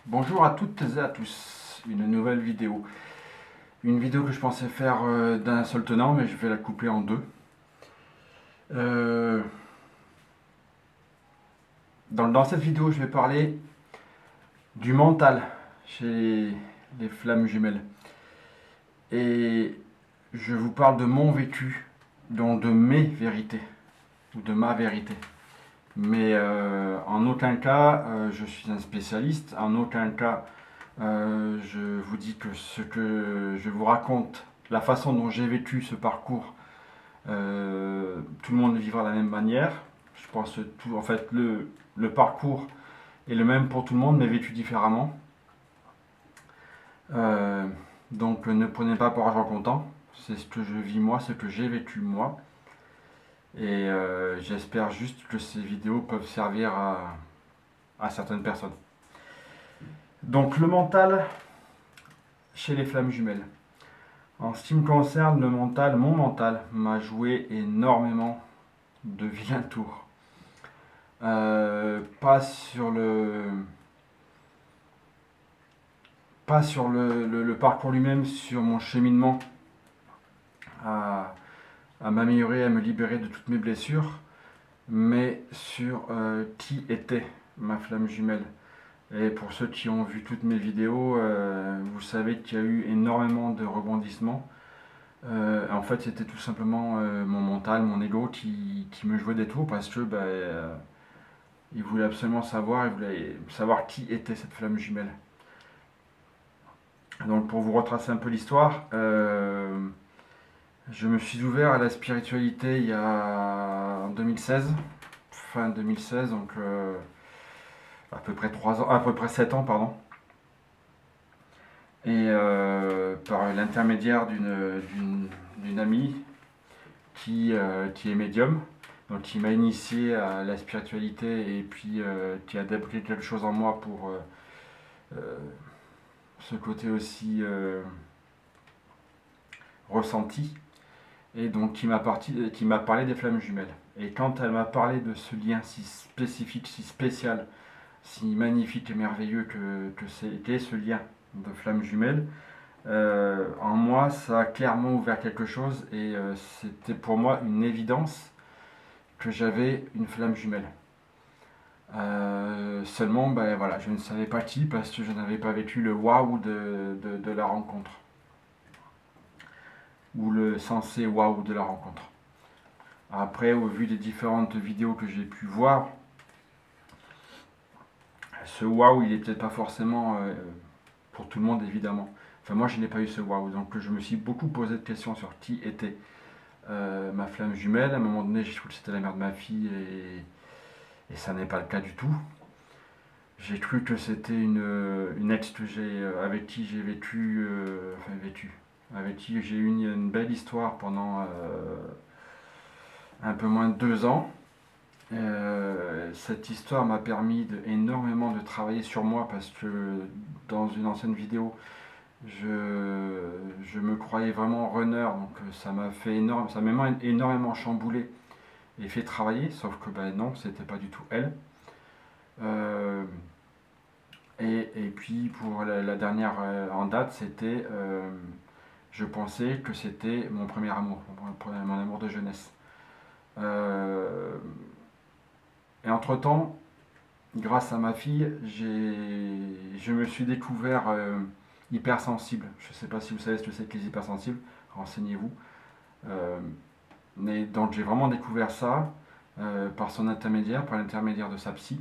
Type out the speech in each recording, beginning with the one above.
Bonjour à toutes et à tous, une nouvelle vidéo. Une vidéo que je pensais faire d'un seul tenant, mais je vais la couper en deux. Euh, dans cette vidéo, je vais parler du mental chez les flammes jumelles. Et je vous parle de mon vécu, donc de mes vérités, ou de ma vérité. Mais en aucun cas, je suis un spécialiste, en aucun cas, je vous dis que ce que je vous raconte, la façon dont j'ai vécu ce parcours, tout le monde le vivra de la même manière. Je pense que tout, en fait, le parcours est le même pour tout le monde, mais vécu différemment. Euh, donc ne prenez pas pour argent comptant. C'est ce que je vis moi, ce que j'ai vécu moi. Et j'espère juste que ces vidéos peuvent servir à certaines personnes. Donc le mental chez les flammes jumelles. En ce qui me concerne, le mental, mon mental m'a joué énormément de vilains tours. Pas sur le parcours lui-même, sur mon cheminement à, à m'améliorer, à me libérer de toutes mes blessures, mais sur qui était ma flamme jumelle. Et pour ceux qui ont vu toutes mes vidéos, vous savez qu'il y a eu énormément de rebondissements. En fait, c'était tout simplement mon mental, mon ego qui me jouait des tours parce que il voulait absolument savoir, il voulait savoir qui était cette flamme jumelle. Donc pour vous retracer un peu l'histoire, je me suis ouvert à la spiritualité il y a en 2016, fin 2016, donc à peu près 3 ans, à peu près 7 ans, pardon. Et par l'intermédiaire d'une amie qui est médium, donc qui m'a initié à la spiritualité et puis qui a débloqué quelque chose en moi pour euh, ce côté aussi ressenti, et donc qui m'a parlé des flammes jumelles. Et quand elle m'a parlé de ce lien si spécifique, si spécial, si magnifique et merveilleux que c'était ce lien de flammes jumelles, en moi ça a clairement ouvert quelque chose et c'était pour moi une évidence que j'avais une flamme jumelle. Seulement, ben, voilà, je ne savais pas qui parce que je n'avais pas vécu le waouh de la rencontre ou le sensé waouh de la rencontre. Après, au vu des différentes vidéos que j'ai pu voir, ce waouh, il est peut-être pas forcément pour tout le monde évidemment. Enfin, moi, je n'ai pas eu ce waouh, donc je me suis beaucoup posé de questions sur qui était ma flamme jumelle. À un moment donné, j'ai cru que c'était la mère de ma fille et ça n'est pas le cas du tout. J'ai cru que c'était une ex que avec qui j'ai vécu, avec qui j'ai eu une belle histoire pendant un peu moins de 2 ans. Cette histoire m'a permis énormément de travailler sur moi parce que dans une ancienne vidéo, je me croyais vraiment runner, donc ça m'a fait ça m'a énormément chamboulé et fait travailler, sauf que ben non, c'était pas du tout elle. Euh, et puis pour la dernière en date, c'était, je pensais que c'était mon premier amour, mon amour de jeunesse. Euh, et entre-temps, grâce à ma fille, je me suis découvert hypersensible. Je ne sais pas si vous savez ce que c'est que les hypersensibles, renseignez-vous. Euh, mais donc j'ai vraiment découvert ça par son intermédiaire, par l'intermédiaire de sa psy.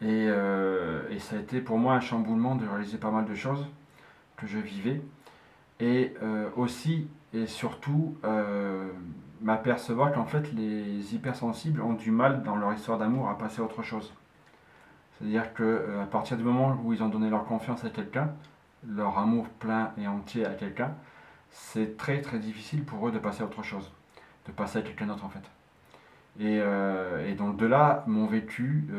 Et ça a été pour moi un chamboulement de réaliser pas mal de choses que je vivais. Et aussi et surtout m'apercevoir qu'en fait les hypersensibles ont du mal dans leur histoire d'amour à passer à autre chose. C'est-à-dire qu'à partir du moment où ils ont donné leur confiance à quelqu'un, leur amour plein et entier à quelqu'un, c'est très très difficile pour eux de passer à autre chose, de passer à quelqu'un d'autre en fait. Et donc de là, mon vécu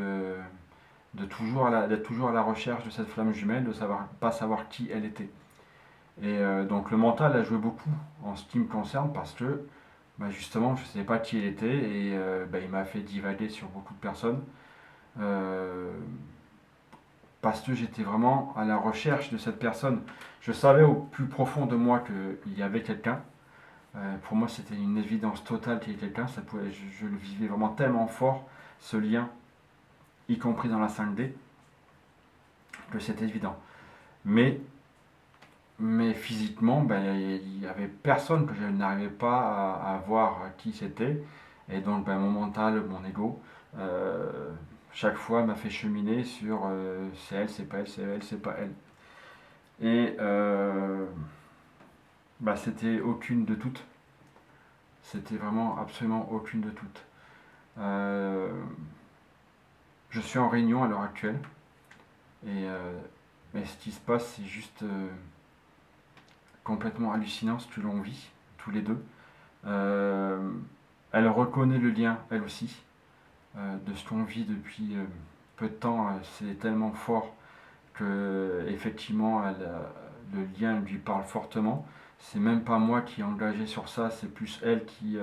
d'être toujours à la recherche de cette flamme jumelle, de pas savoir qui elle était. Et donc le mental a joué beaucoup en ce qui me concerne parce que bah, justement je ne savais pas qui elle était et bah, il m'a fait divaguer sur beaucoup de personnes. Euh, parce que j'étais vraiment à la recherche de cette personne. Je savais au plus profond de moi qu'il y avait quelqu'un. Pour moi, c'était une évidence totale qu'il y ait quelqu'un. Je le vivais vraiment tellement fort, ce lien, y compris dans la 5D, que c'était évident. Mais, mais physiquement, ben, il n'y avait personne que je n'arrivais pas à voir qui c'était. Et donc, ben, mon mental, mon ego, chaque fois m'a fait cheminer sur c'est elle, c'est pas elle, c'est elle, c'est pas elle. Et bah, c'était aucune de toutes. C'était vraiment absolument aucune de toutes. Euh, je suis en réunion à l'heure actuelle. Mais ce qui se passe, c'est juste complètement hallucinant ce que l'on vit, tous les deux. Euh, Elle reconnaît le lien, elle aussi, de ce qu'on vit depuis peu de temps. C'est tellement fort que effectivement le lien lui parle fortement. C'est même pas moi qui ai engagé sur ça, c'est plus elle qui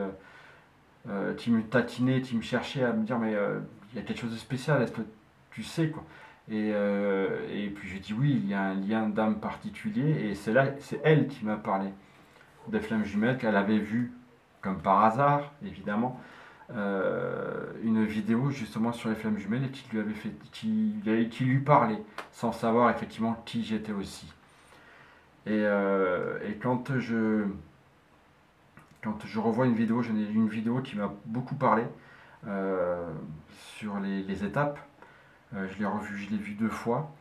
me taquinait, qui me cherchait à me dire mais il y a quelque chose de spécial, est-ce que tu sais quoi. Et puis j'ai dit oui, il y a un lien d'âme particulier et c'est elle qui m'a parlé des flammes jumelles qu'elle avait vu comme par hasard évidemment une vidéo justement sur les flammes jumelles et qui lui avait fait, qui lui parlait sans savoir effectivement qui j'étais aussi. Et quand je revois une vidéo, j'en ai une vidéo qui m'a beaucoup parlé euh, sur les étapes. Je l'ai vue deux fois.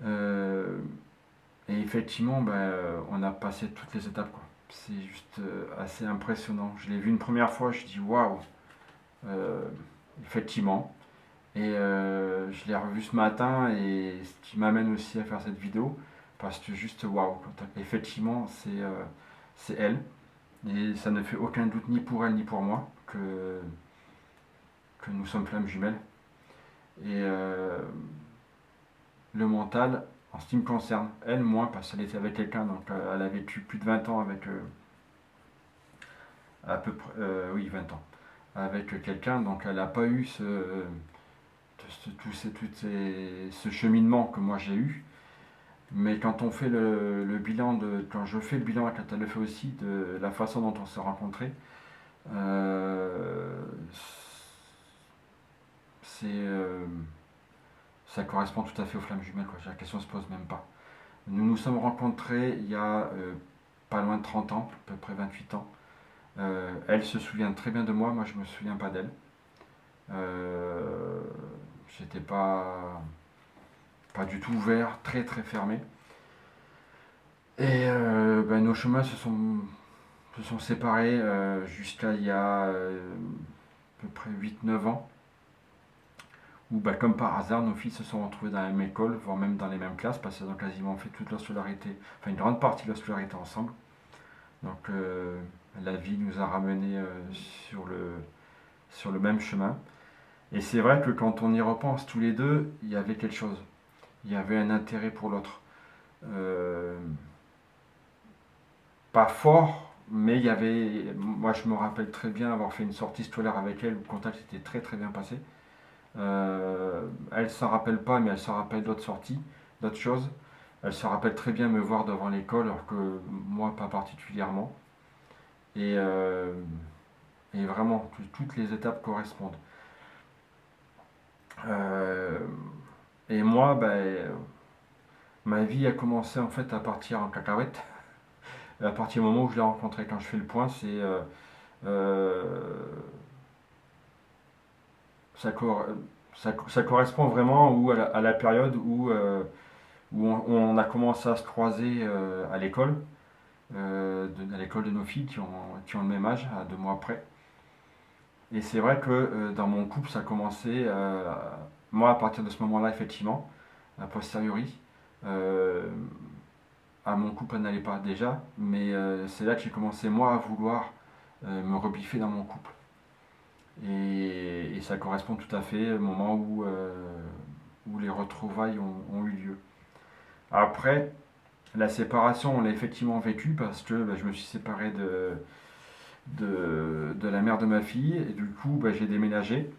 Euh, et effectivement, ben, on a passé toutes les étapes, quoi. C'est juste assez impressionnant. Je l'ai vu une première fois, je dis waouh, euh, effectivement. Et je l'ai revu ce matin, et ce qui m'amène aussi à faire cette vidéo, parce que juste waouh, effectivement, c'est elle. Et ça ne fait aucun doute ni pour elle ni pour moi que nous sommes flammes jumelles. Et le mental, en ce qui me concerne, elle moins, parce qu'elle était avec quelqu'un, donc elle a vécu plus de 20 ans avec, à peu près, oui, 20 ans, avec quelqu'un, donc elle n'a pas eu ce cheminement que moi j'ai eu. Mais quand on fait le bilan quand je fais le bilan et quand elle le fait aussi de la façon dont on s'est rencontrés, euh, c'est ça correspond tout à fait aux flammes jumelles, quoi. La question ne se pose même pas. Nous nous sommes rencontrés il y a pas loin de 30 ans, à peu près 28 ans. Elle se souvient très bien de moi, moi je me souviens pas d'elle. Euh, J'étais pas du tout ouvert, très très fermé. Et ben, nos chemins se sont séparés jusqu'à il y a à peu près 8 9 ans, où bah, comme par hasard, nos filles se sont retrouvées dans la même école, voire même dans les mêmes classes, parce qu'elles ont quasiment fait toute leur scolarité, enfin une grande partie de leur scolarité ensemble. Donc la vie nous a ramenés sur le même chemin. Et c'est vrai que quand on y repense tous les deux, il y avait quelque chose. Il y avait un intérêt pour l'autre. Euh, Pas fort, mais il y avait. Moi, je me rappelle très bien avoir fait une sortie scolaire avec elle où le contact était très très bien passé. Elle s'en rappelle pas, mais elle se rappelle d'autres sorties, d'autres choses. Elle se rappelle très bien me voir devant l'école, alors que moi, pas particulièrement. Et, et vraiment, toutes les étapes correspondent. Euh, et moi, ben, ma vie a commencé en fait à partir en cacahuète. À partir du moment où je l'ai rencontré, quand je fais le point, euh, ça, ça correspond vraiment à la période où on a commencé à se croiser à l'école, à l'école de nos filles qui ont le même âge, à 2 mois près. Et c'est vrai que dans mon couple, ça a commencé, moi à partir de ce moment-là, effectivement, a posteriori, euh, à mon couple, elle n'allait pas déjà, mais c'est là que j'ai commencé, moi, à vouloir me rebiffer dans mon couple. Et ça correspond tout à fait au moment où les retrouvailles ont eu lieu. Après, la séparation, on l'a effectivement vécue parce que bah, je me suis séparé de la mère de ma fille et du coup bah, j'ai déménagé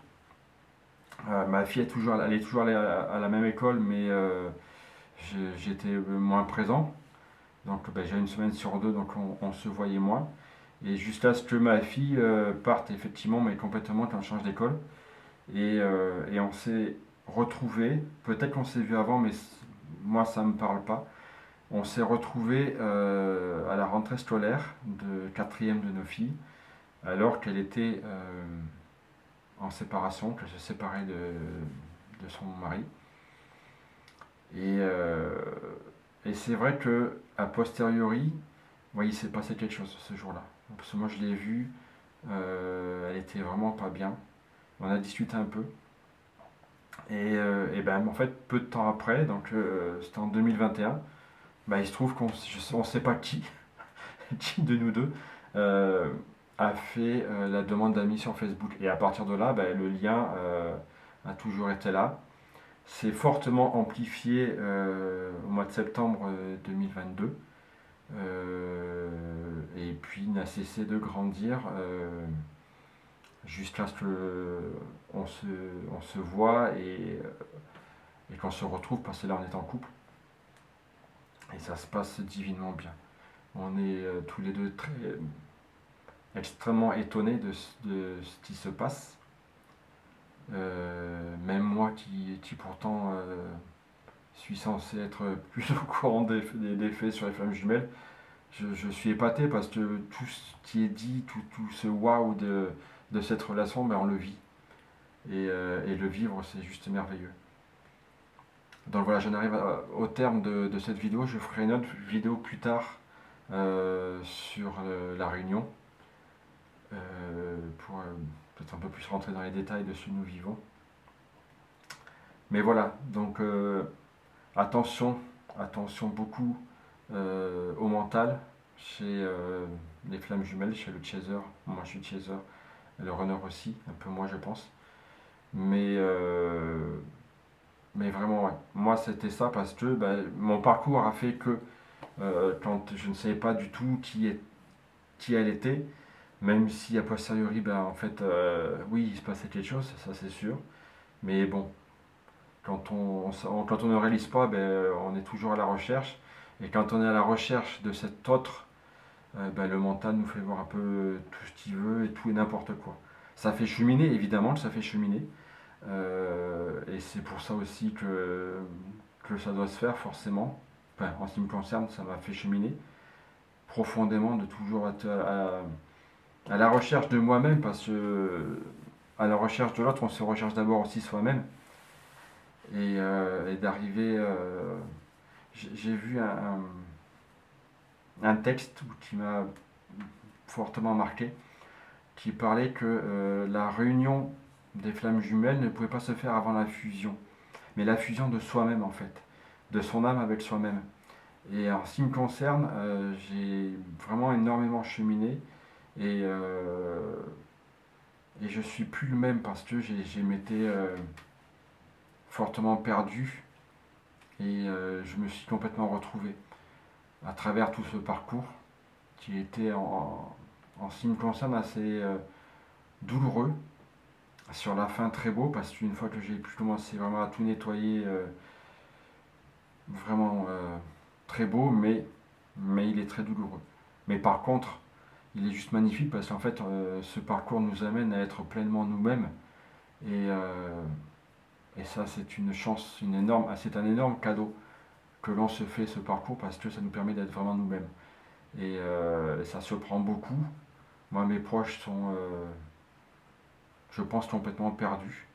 Ma fille elle est toujours allée à la même école, mais j'étais moins présent. Donc ben, j'ai une semaine sur deux, donc on se voyait moins. Et jusqu'à ce que ma fille parte effectivement, mais complètement quand on change d'école. Et on s'est retrouvés, peut-être qu'on s'est vu avant, mais moi ça ne me parle pas. On s'est retrouvés à la rentrée scolaire de quatrième de nos filles, alors qu'elle était en séparation, qu'elle se séparait de son mari. Et, euh, et c'est vrai que a posteriori, ouais, il s'est passé quelque chose ce jour-là. Parce que moi je l'ai vue, elle était vraiment pas bien. On a discuté un peu. Et ben en fait, peu de temps après, donc c'était en 2021, ben, il se trouve qu'on ne sait pas qui, qui de nous deux, euh, a fait la demande d'amis sur Facebook. Et à partir de là, ben, le lien a toujours été là. C'est fortement amplifié au mois de septembre 2022. Et puis n'a cessé de grandir jusqu'à ce on se voit et qu'on se retrouve parce que là on est en couple et ça se passe divinement bien. On est tous les deux très extrêmement étonnés de ce qui se passe. Même moi qui pourtant suis censé être plus au courant des faits sur les flammes jumelles, je suis épaté parce que tout ce qui est dit, tout ce waouh de cette relation, ben, on le vit. Et le vivre, c'est juste merveilleux. Donc voilà, j'en arrive au terme de cette vidéo. Je ferai une autre vidéo plus tard sur la Réunion pour peut-être un peu plus rentrer dans les détails de ce que nous vivons. Mais voilà, donc attention, attention beaucoup au mental chez les flammes jumelles, chez le chaser. Moi je suis chaser, le runner aussi, un peu moins je pense. Mais, euh, mais vraiment, ouais. Moi c'était ça parce que ben, mon parcours a fait que quand je ne savais pas du tout qui elle était, même si a posteriori, ben, en fait, oui, il se passait quelque chose, ça c'est sûr. Mais bon, quand on ne réalise pas, ben, on est toujours à la recherche. Et quand on est à la recherche de cet autre, ben, le mental nous fait voir un peu tout ce qu'il veut et tout et n'importe quoi. Ça fait cheminer, évidemment que ça fait cheminer. Et c'est pour ça aussi que ça doit se faire forcément. Enfin, en ce qui me concerne, ça m'a fait cheminer profondément de toujours être à la recherche de moi-même parce que à la recherche de l'autre, on se recherche d'abord aussi soi-même et d'arriver. J'ai vu un texte qui m'a fortement marqué qui parlait que la réunion des flammes jumelles ne pouvait pas se faire avant la fusion, mais la fusion de soi-même en fait, de son âme avec soi-même. Et en ce qui me concerne, j'ai vraiment énormément cheminé et, euh, et je suis plus le même parce que j'ai m'étais fortement perdu et je me suis complètement retrouvé à travers tout ce parcours qui était en ce qui me concerne assez douloureux, sur la fin très beau parce qu'une fois que j'ai pu commencer vraiment à tout nettoyer, vraiment très beau, mais il est très douloureux. Mais par contre, il est juste magnifique parce qu'en fait, ce parcours nous amène à être pleinement nous-mêmes. Et, euh, et ça, c'est une chance, c'est un énorme cadeau que l'on se fait ce parcours parce que ça nous permet d'être vraiment nous-mêmes. Et ça se prend beaucoup. Moi, mes proches sont, je pense, complètement perdus.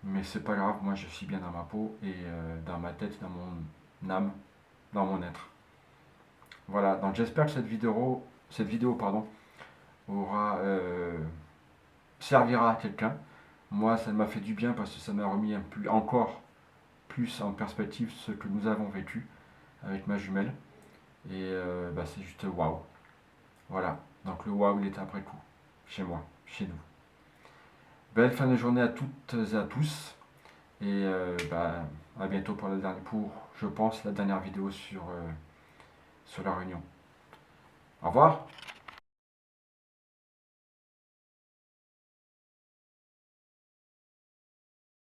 Mais c'est pas grave, moi je suis bien dans ma peau et dans ma tête, dans mon âme, dans mon être. Voilà, donc j'espère que cette vidéo pardon, aura servira à quelqu'un. Moi, ça m'a fait du bien parce que ça m'a remis encore plus en perspective ce que nous avons vécu avec ma jumelle. Et bah, c'est juste waouh. Voilà, donc le waouh il est après coup, chez moi, chez nous. Belle fin de journée à toutes et à tous. Et bah, à bientôt pour, je pense, la dernière vidéo sur la Réunion. Au revoir.